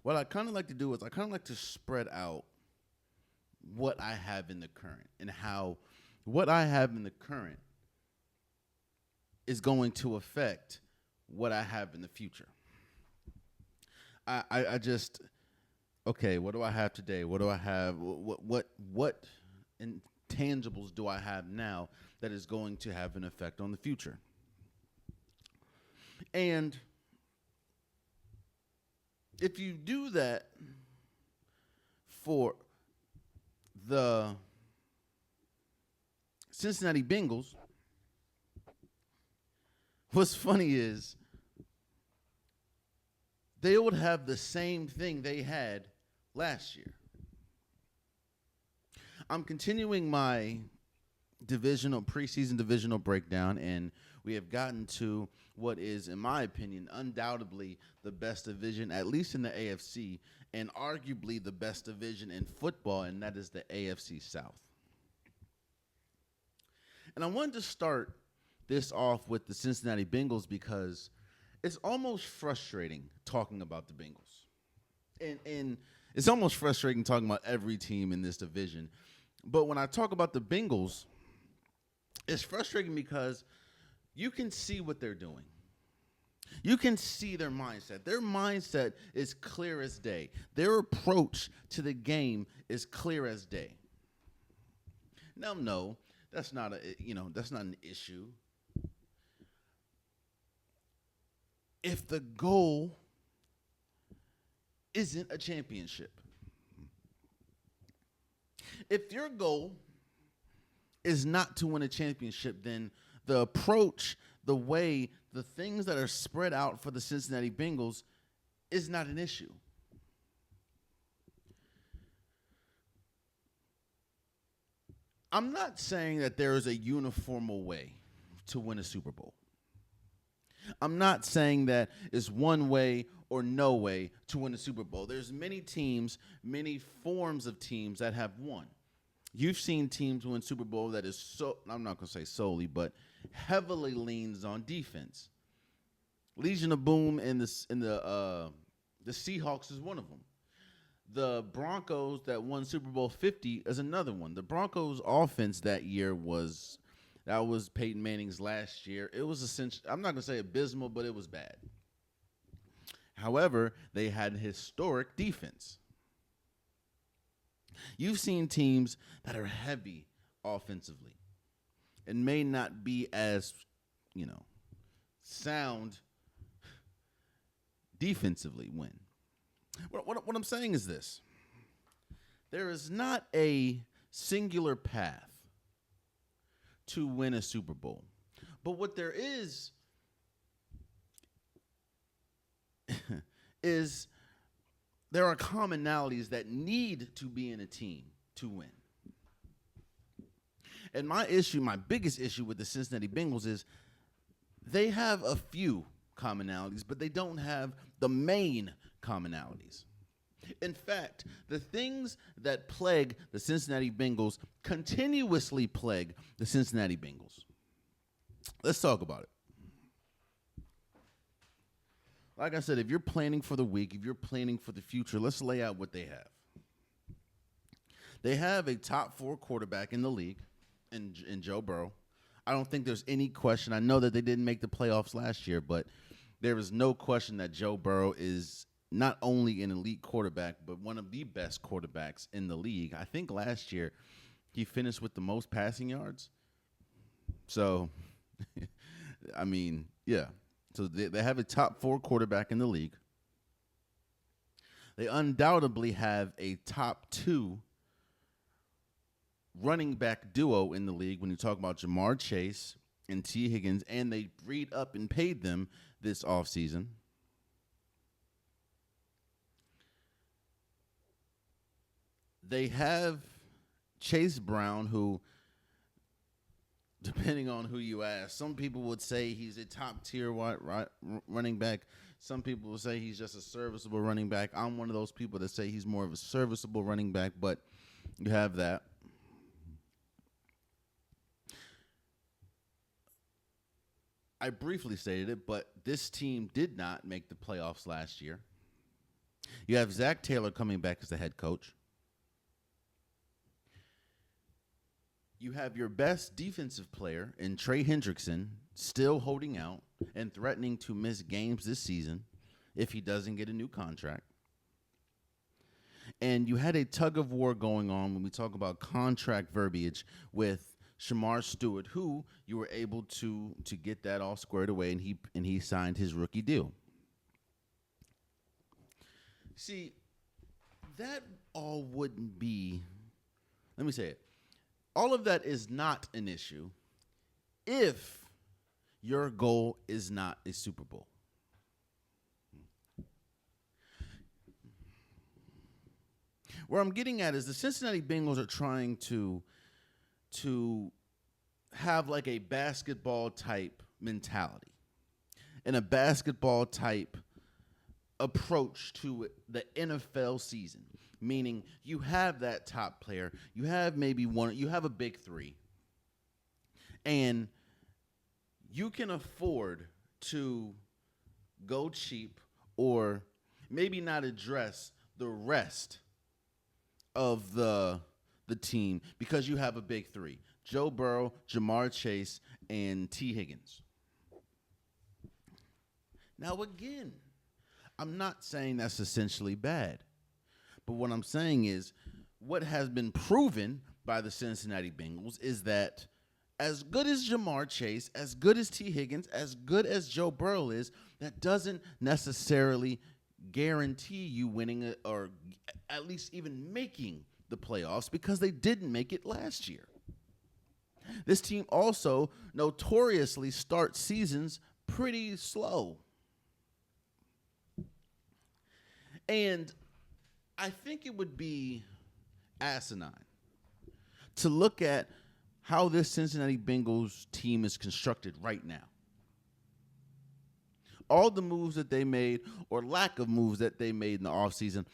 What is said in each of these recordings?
what I kind of like to do is I kind of like to spread out what I have in the current and how what I have in the current is going to affect what I have in the future. I just okay. What do I have today? What do I have? What intangibles do I have now that is going to have an effect on the future? And if you do that for the Cincinnati Bengals, what's funny is they would have the same thing they had last year. I'm continuing my preseason divisional breakdown, and we have gotten to what is, in my opinion, undoubtedly the best division, at least in the AFC, and arguably the best division in football, and that is the AFC South. And I wanted to start this off with the Cincinnati Bengals because it's almost frustrating talking about the Bengals. And it's almost frustrating talking about every team in this division. But when I talk about the Bengals, it's frustrating because you can see what they're doing. You can see their mindset. Their mindset is clear as day. Their approach to the game is clear as day. Now, no, that's not an issue. If the goal isn't a championship. If your goal is not to win a championship, then the approach, the way, the things that are spread out for the Cincinnati Bengals is not an issue. I'm not saying that there is a uniform way to win a Super Bowl. I'm not saying that it's one way or no way to win a Super Bowl. There's many teams, many forms of teams that have won. You've seen teams win Super Bowl that is I'm not going to say solely, but heavily leans on defense. Legion of Boom and the Seahawks is one of them. The Broncos that won Super Bowl 50 is another one. The Broncos offense that year was Peyton Manning's last year. It was essentially, I'm not going to say abysmal, but it was bad. However, they had historic defense. You've seen teams that are heavy offensively and may not be as, sound defensively win. What I'm saying is this. There is not a singular path to win a Super Bowl. But what there is there are commonalities that need to be in a team to win. And my biggest issue with the Cincinnati Bengals is they have a few commonalities, but they don't have the main commonalities. In fact, the things that plague the Cincinnati Bengals continuously plague the Cincinnati Bengals. Let's talk about it. Like I said, if you're planning for the week, if you're planning for the future, let's lay out what they have. They have a top 4 quarterback in the league in Joe Burrow. I don't think there's any question. I know that they didn't make the playoffs last year, but there is no question that Joe Burrow is not only an elite quarterback, but one of the best quarterbacks in the league. I think last year he finished with the most passing yards. So, I mean, yeah. So they have a top 4 quarterback in the league. They undoubtedly have a top 2 running back duo in the league when you talk about Jamar Chase and T. Higgins, and they freed up and paid them this offseason. They have Chase Brown, who, depending on who you ask, some people would say he's a top-tier running back. Some people will say he's just a serviceable running back. I'm one of those people that say he's more of a serviceable running back, but you have that. I briefly stated it, but this team did not make the playoffs last year. You have Zach Taylor coming back as the head coach. You have your best defensive player in Trey Hendrickson still holding out and threatening to miss games this season if he doesn't get a new contract. And you had a tug of war going on when we talk about contract verbiage with Shamar Stewart, who you were able to get that all squared away, and he signed his rookie deal. See, that all wouldn't be, let me say it, all of that is not an issue if your goal is not a Super Bowl. Where I'm getting at is the Cincinnati Bengals are trying to have like a basketball type mentality and a basketball type approach to the NFL season, meaning you have that top player, you have maybe one, you have a big three, and you can afford to go cheap or maybe not address the rest of the team because you have a big three: Joe Burrow, Jamar Chase, and T. Higgins. Now, again, I'm not saying that's essentially bad, but what I'm saying is what has been proven by the Cincinnati Bengals is that as good as Jamar Chase, as good as T. Higgins, as good as Joe Burrow is, that doesn't necessarily guarantee you winning or at least even making the playoffs because they didn't make it last year. This team also notoriously starts seasons pretty slow. And I think it would be asinine to look at how this Cincinnati Bengals team is constructed right now. All the moves that they made or lack of moves that they made in the offseason,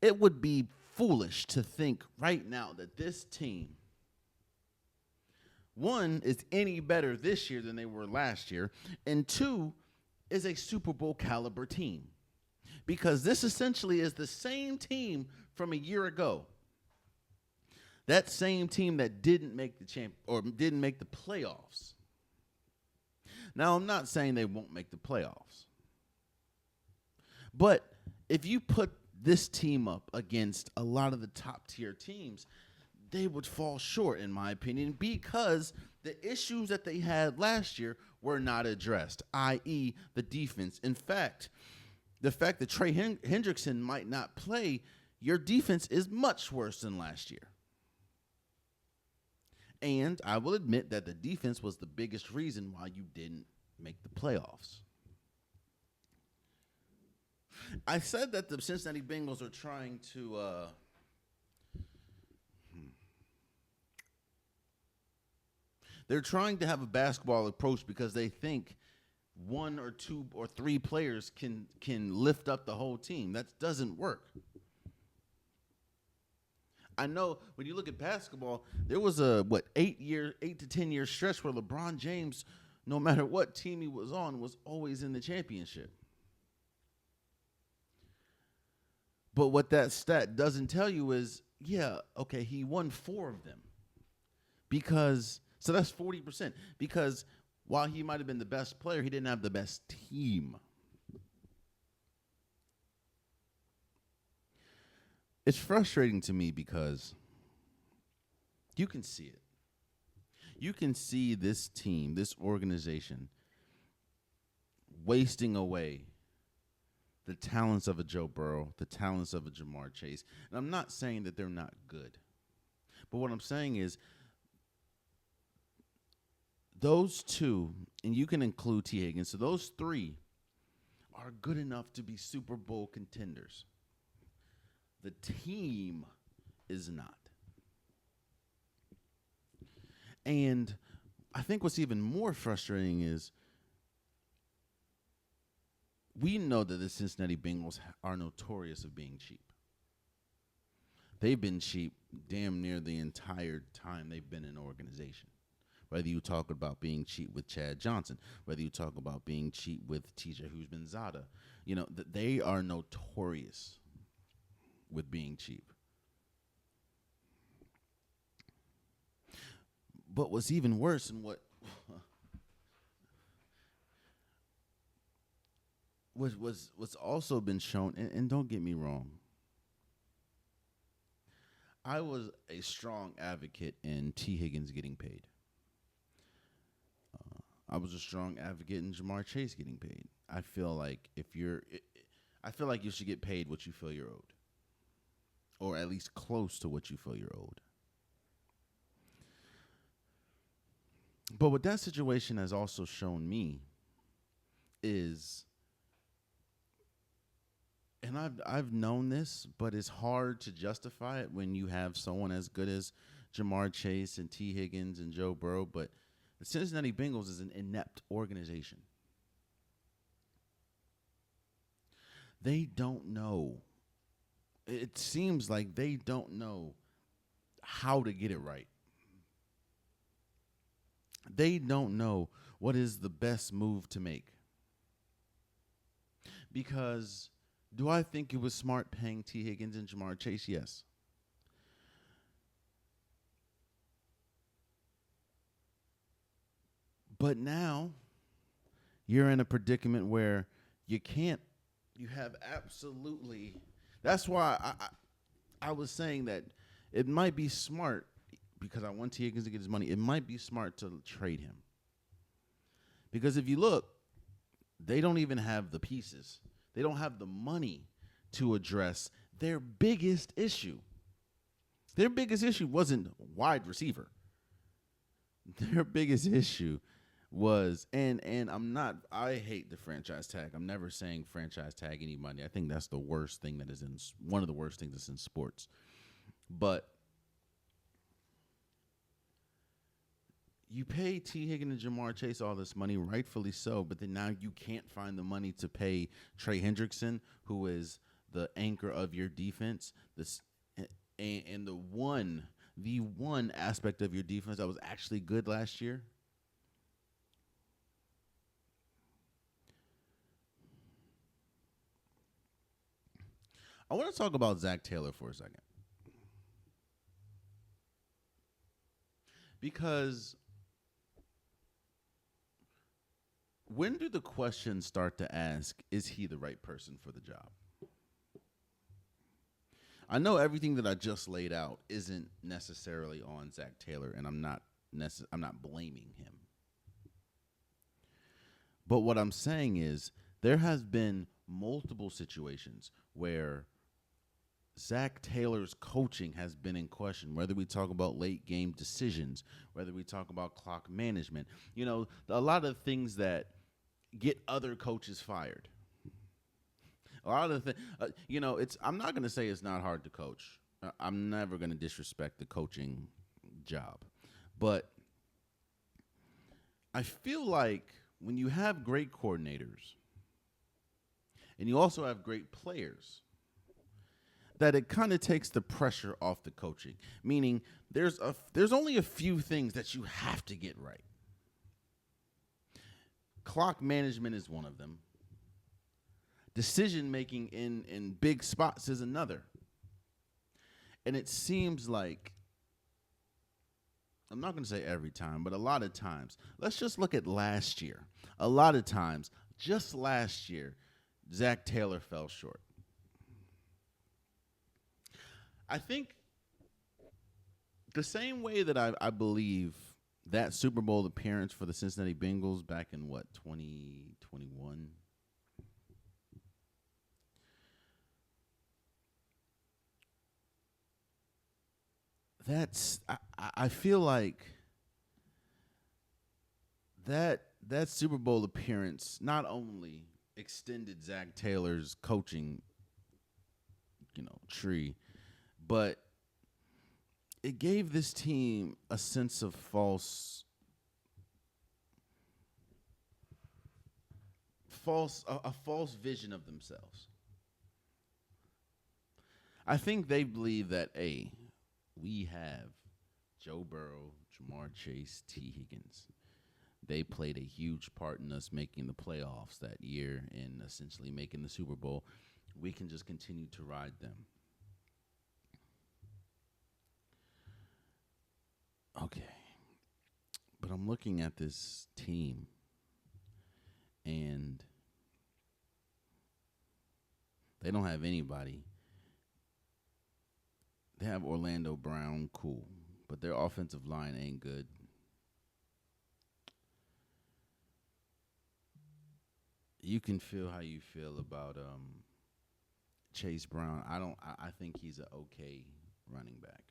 it would be foolish to think right now that this team, one, is any better this year than they were last year, and two, is a Super Bowl caliber team. Because this essentially is the same team from a year ago. That same team that didn't make the didn't make the playoffs. Now, I'm not saying they won't make the playoffs. But if you put this team up against a lot of the top tier teams, they would fall short, in my opinion, because the issues that they had last year were not addressed, i.e. the defense. In fact, the fact that Trey Hendrickson might not play, your defense is much worse than last year. And I will admit that the defense was the biggest reason why you didn't make the playoffs. I said that the Cincinnati Bengals are trying to they're trying to have a basketball approach because they think one or two or three players can lift up the whole team. That doesn't work. I know when you look at basketball, there was a 8 to 10 year stretch where LeBron James, no matter what team he was on, was always in the championship. But what that stat doesn't tell you is, he won 4 of them. So that's 40%. Because while he might have been the best player, he didn't have the best team. It's frustrating to me because you can see it. You can see this team, this organization, wasting away the talents of a Joe Burrow, the talents of a Jamar Chase. And I'm not saying that they're not good. But what I'm saying is those two, and you can include T. Higgins, so those 3 are good enough to be Super Bowl contenders. The team is not. And I think what's even more frustrating is we know that the Cincinnati Bengals are notorious of being cheap. They've been cheap damn near the entire time they've been an organization. Whether you talk about being cheap with Chad Johnson, whether you talk about being cheap with TJ Hughes-Benzada, they are notorious with being cheap. But what's even worse and what's also been shown, and don't get me wrong, I was a strong advocate in T. Higgins getting paid. I was a strong advocate in Jamar Chase getting paid. I feel like I feel like you should get paid what you feel you're owed, or at least close to what you feel you're owed. But what that situation has also shown me is, and I've known this, but it's hard to justify it when you have someone as good as Jamar Chase and T. Higgins and Joe Burrow. But the Cincinnati Bengals is an inept organization. They don't know. It seems like they don't know how to get it right. They don't know what is the best move to make. Because do I think it was smart paying T. Higgins and Jamar Chase? Yes. But now you're in a predicament where you can't, you have absolutely, that's why I was saying that it might be smart, because I want T. Higgins to get his money, it might be smart to trade him. Because if you look, they don't even have the pieces. They don't have the money to address their biggest issue. Their biggest issue wasn't wide receiver. Their biggest issue was, and I hate the franchise tag. I'm never saying franchise tag anybody. I think that's the worst thing that is in, one of the worst things that's in sports. But you pay T. Higgins and Jamar Chase all this money, rightfully so, but then now you can't find the money to pay Trey Hendrickson, who is the anchor of your defense. This and the one aspect of your defense that was actually good last year. I want to talk about Zach Taylor for a second. Because when do the questions start to ask, is he the right person for the job? I know everything that I just laid out isn't necessarily on Zach Taylor, and I'm not blaming him. But what I'm saying is there has been multiple situations where Zach Taylor's coaching has been in question, whether we talk about late game decisions, whether we talk about clock management, a lot of things that get other coaches fired. A lot of the things, I'm not going to say it's not hard to coach. I'm never going to disrespect the coaching job. But I feel like when you have great coordinators and you also have great players, that it kind of takes the pressure off the coaching. Meaning there's only a few things that you have to get right. Clock management is one of them. Decision making in big spots is another. And it seems like, I'm not going to say every time, but a lot of times, let's just look at last year. A lot of times, just last year, Zach Taylor fell short. I think the same way that I believe that Super Bowl appearance for the Cincinnati Bengals back in 2021. I feel like that Super Bowl appearance not only extended Zach Taylor's coaching, tree, but it gave this team a sense of false vision of themselves. I think they believe that, we have Joe Burrow, Jamar Chase, T. Higgins. They played a huge part in us making the playoffs that year and essentially making the Super Bowl. We can just continue to ride them. Okay. But I'm looking at this team, and they don't have anybody. They have Orlando Brown, cool, but their offensive line ain't good. You can feel how you feel about Chase Brown. I think he's an okay running back.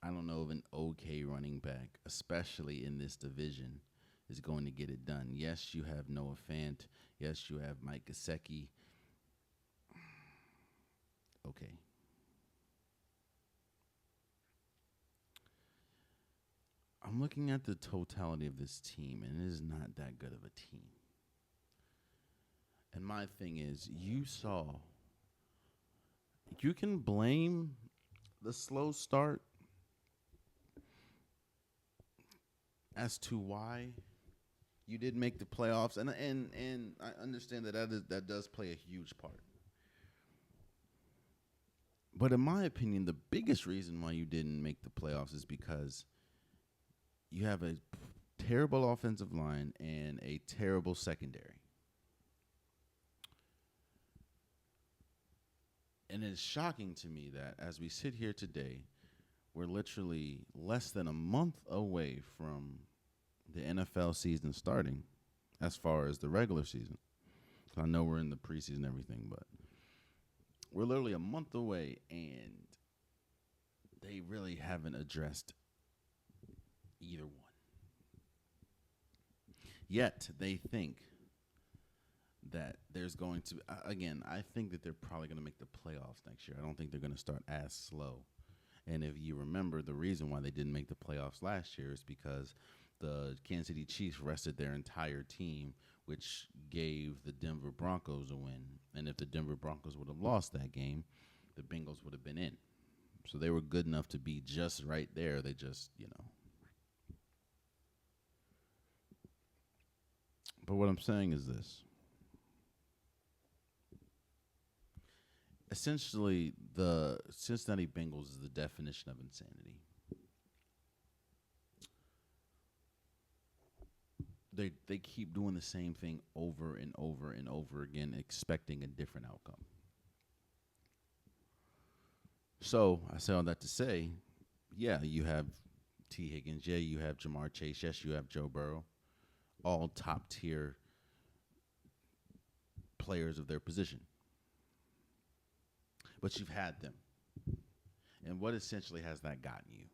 I don't know if an okay running back, especially in this division, is going to get it done. Yes, you have Noah Fant. Yes, you have Mike Gesicki. Okay. I'm looking at the totality of this team, and it is not that good of a team. And my thing is, you can blame the slow start as to why you didn't make the playoffs, and I understand that does play a huge part. But in my opinion, the biggest reason why you didn't make the playoffs is because you have a terrible offensive line and a terrible secondary. And it's shocking to me that as we sit here today, we're literally less than a month away from the NFL season starting as far as the regular season. I know we're in the preseason and everything, but we're literally a month away, and they really haven't addressed either one. Yet they think that there's going to, again, I think that they're probably going to make the playoffs next year. I don't think they're going to start as slow. And if you remember, the reason why they didn't make the playoffs last year is because the Kansas City Chiefs rested their entire team, which gave the Denver Broncos a win. And if the Denver Broncos would have lost that game, the Bengals would have been in. So they were good enough to be just right there. They just, But what I'm saying is this. Essentially, the Cincinnati Bengals is the definition of insanity. They keep doing the same thing over and over and over again, expecting a different outcome. So I say all that to say, yeah, you have T. Higgins, yeah, you have Jamar Chase, yes, you have Joe Burrow, all top tier players of their position. But you've had them. And what essentially has that gotten you?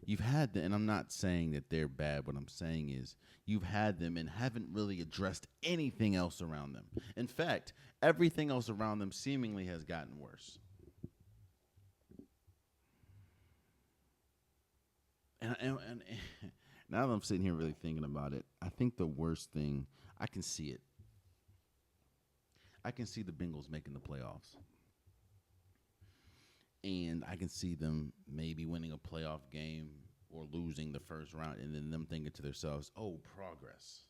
You've had them, and I'm not saying that they're bad. What I'm saying is you've had them and haven't really addressed anything else around them. In fact, everything else around them seemingly has gotten worse. And now that I'm sitting here really thinking about it, I think the worst thing, I can see it. I can see the Bengals making the playoffs. And I can see them maybe winning a playoff game or losing the first round, and then them thinking to themselves, "Oh, progress."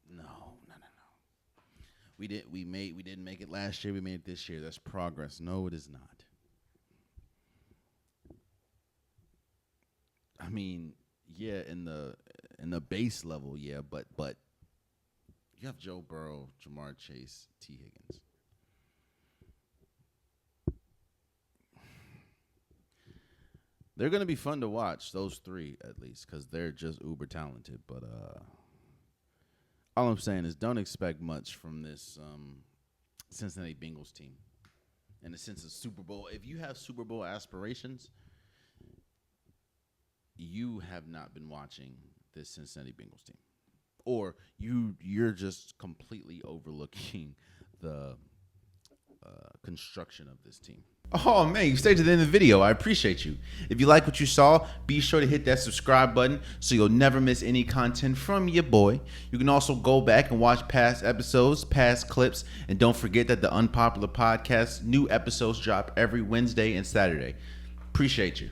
No. We didn't make it last year. We made it this year. That's progress. No, it is not. I mean, yeah, in the base level, yeah, but you have Joe Burrow, Jamar Chase, T. Higgins. They're going to be fun to watch, those three at least, because they're just uber talented. But all I'm saying is don't expect much from this Cincinnati Bengals team in the sense of Super Bowl. If you have Super Bowl aspirations, you have not been watching this Cincinnati Bengals team. Or you're just completely overlooking the construction of this team. Oh, man, you stayed to the end of the video. I appreciate you. If you like what you saw, be sure to hit that subscribe button so you'll never miss any content from your boy. You can also go back and watch past episodes, past clips, and don't forget that the Unpopular Podcast, new episodes drop every Wednesday and Saturday. Appreciate you.